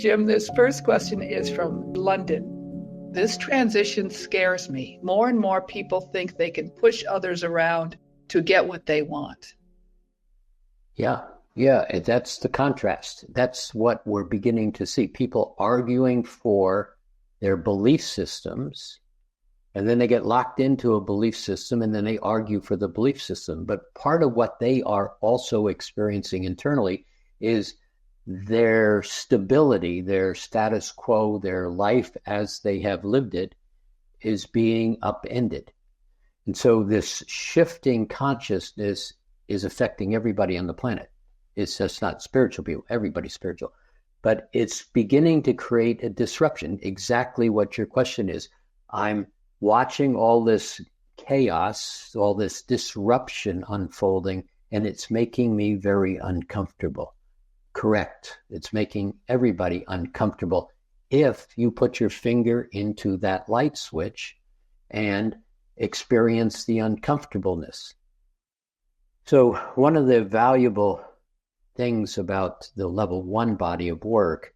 Jim, this first question is from London. This transition scares me. More and more people think they can push others around to get what they want. Yeah, that's the contrast. That's what we're beginning to see. People arguing for their belief systems, and then they get locked into a belief system, and then they argue for the belief system. But part of what they are also experiencing internally is their stability, their status quo, their life as they have lived it is being upended. And so this shifting consciousness is affecting everybody on the planet. It's just not spiritual people, everybody's spiritual. But it's beginning to create a disruption, exactly what your question is. I'm watching all this chaos, all this disruption unfolding, and it's making me very uncomfortable. Correct. It's making everybody uncomfortable if you put your finger into that light switch and experience the uncomfortableness. So one of the valuable things about the level 1 body of work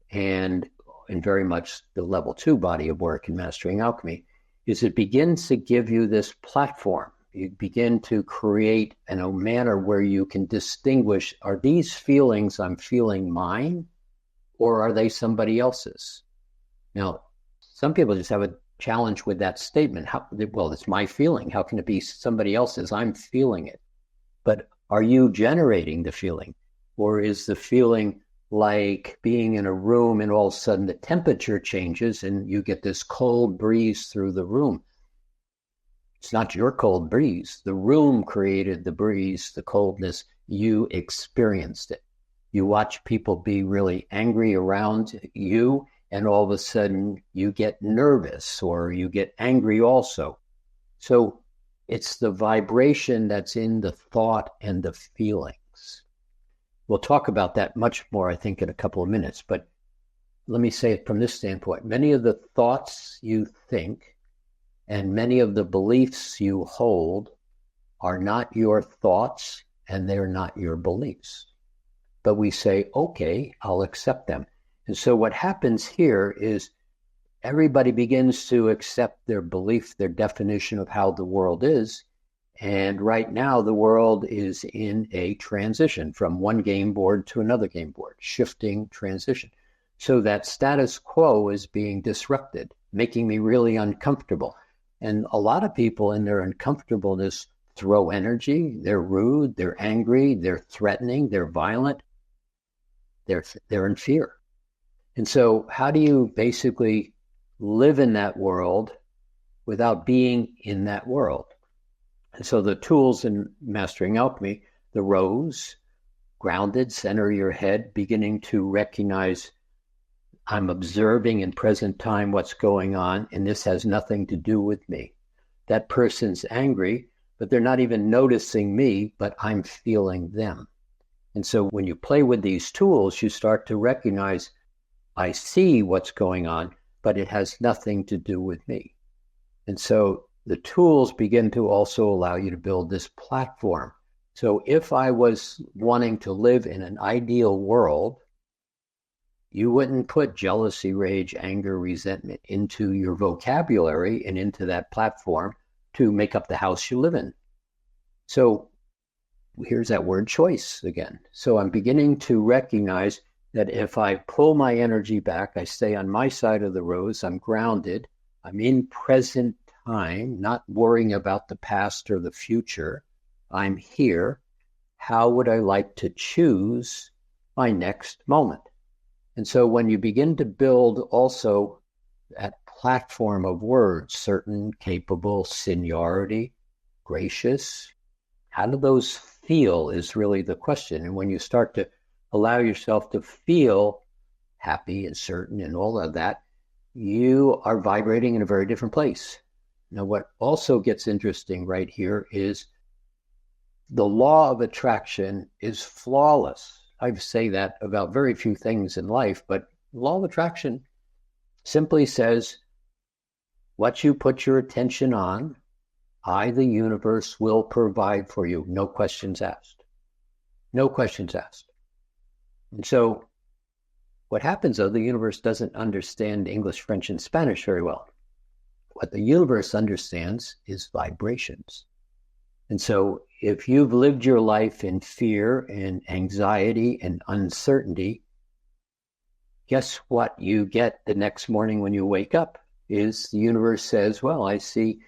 and very much the level 2 body of work in Mastering Alchemy is it begins to give you this platform. You begin to create a manner where you can distinguish, are these feelings I'm feeling mine, or are they somebody else's? Now, some people just have a challenge with that statement. Well, it's my feeling. How can it be somebody else's? I'm feeling it. But are you generating the feeling? Or is the feeling like being in a room and all of a sudden the temperature changes and you get this cold breeze through the room? It's not your cold breeze. The room created the breeze, the coldness. You experienced it. You watch people be really angry around you, and all of a sudden you get nervous or you get angry also. So it's the vibration that's in the thought and the feelings. We'll talk about that much more, I think, in a couple of minutes. But let me say it from this standpoint. Many of the thoughts you think and many of the beliefs you hold are not your thoughts and they're not your beliefs. But we say, okay, I'll accept them. And so what happens here is everybody begins to accept their belief, their definition of how the world is. And right now, the world is in a transition from one game board to another game board, shifting transition. So that status quo is being disrupted, making me really uncomfortable. And a lot of people in their uncomfortableness throw energy. They're rude, they're angry, they're threatening, they're violent, they're in fear. And so how do you basically live in that world without being in that world? And so the tools in Mastering Alchemy, the rose, grounded, center your head, beginning to recognize I'm observing in present time what's going on, and this has nothing to do with me. That person's angry, but they're not even noticing me, but I'm feeling them. And so when you play with these tools, you start to recognize, I see what's going on, but it has nothing to do with me. And so the tools begin to also allow you to build this platform. So if I was wanting to live in an ideal world, you wouldn't put jealousy, rage, anger, resentment into your vocabulary and into that platform to make up the house you live in. So here's that word choice again. So I'm beginning to recognize that if I pull my energy back, I stay on my side of the rose, I'm grounded, I'm in present time, not worrying about the past or the future. I'm here. How would I like to choose my next moment? And so when you begin to build also that platform of words, certain, capable, seniority, gracious, how do those feel is really the question. And when you start to allow yourself to feel happy and certain and all of that, you are vibrating in a very different place. Now, what also gets interesting right here is the law of attraction is flawless. I say that about very few things in life, but law of attraction simply says, what you put your attention on, I, the universe, will provide for you. No questions asked. No questions asked. And so What happens, though, the universe doesn't understand English, French, and Spanish very well. What the universe understands is vibrations. And so if you've lived your life in fear and anxiety and uncertainty, guess what you get the next morning when you wake up is the universe says, well, I see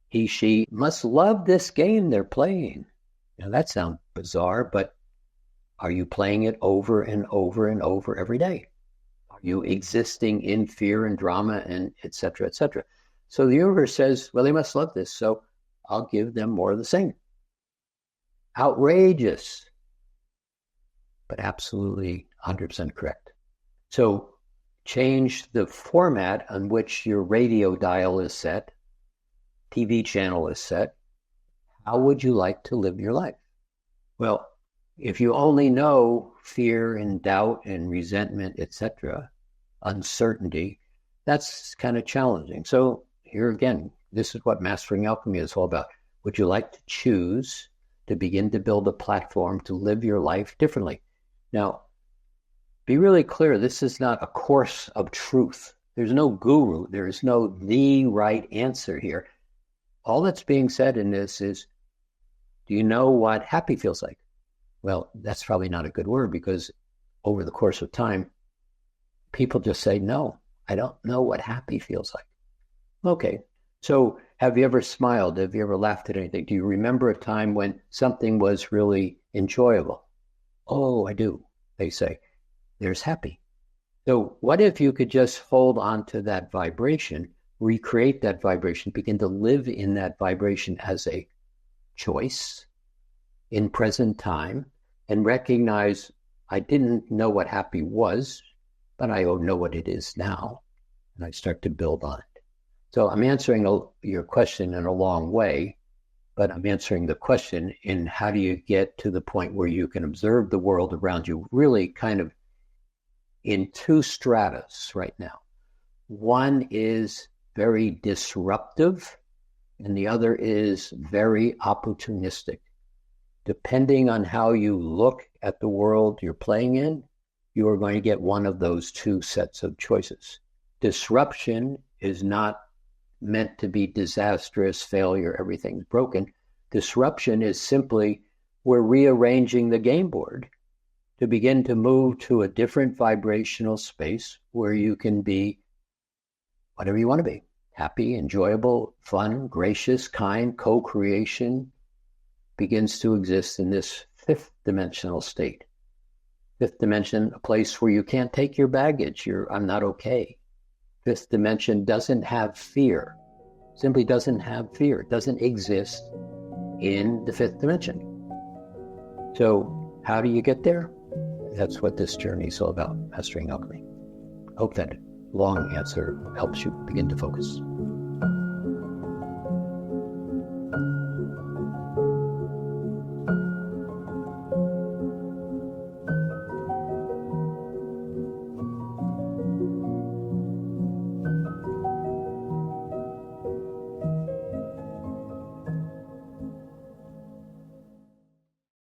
he, she must love this game they're playing. Now that sounds bizarre, but are you playing it over and over and over every day? Are you existing in fear and drama and et cetera, et cetera? So the universe says, well, they must love this, so I'll give them more of the same. Outrageous, but absolutely 100% correct. So change the format on which your radio dial is set, TV channel is set. How would you like to live your life? Well, if you only know fear and doubt and resentment, etc., uncertainty, that's kind of challenging. So here again, this is what Mastering Alchemy is all about. Would you like to choose to begin to build a platform to live your life differently? Now, be really clear, this is not a course of truth. There's no guru. There is no the right answer here. All that's being said in this is, do you know what happy feels like? Well, that's probably not a good word because over the course of time, people just say, no, I don't know what happy feels like. Okay, so have you ever smiled? Have you ever laughed at anything? Do you remember a time when something was really enjoyable? Oh, I do, they say. There's happy. So what if you could just hold on to that vibration, recreate that vibration, begin to live in that vibration as a choice in present time, and recognize I didn't know what happy was, but I know what it is now, and I start to build on it. So I'm answering your question in a long way, but I'm answering the question in how do you get to the point where you can observe the world around you really kind of in two stratas right now. One is very disruptive, and the other is very opportunistic. Depending on how you look at the world you're playing in, you are going to get one of those two sets of choices. Disruption is not meant to be disastrous, failure, everything's broken. Disruption is simply we're rearranging the game board to begin to move to a different vibrational space where you can be whatever you want to be. Happy, enjoyable, fun, gracious, kind, co-creation begins to exist in this fifth dimensional state. Fifth dimension, a place where you can't take your baggage. I'm not okay. Fifth dimension doesn't have fear. Simply doesn't have fear. It doesn't exist in the fifth dimension. So how do you get there? That's what this journey is all about, Mastering Alchemy. Hope that long answer helps you begin to focus.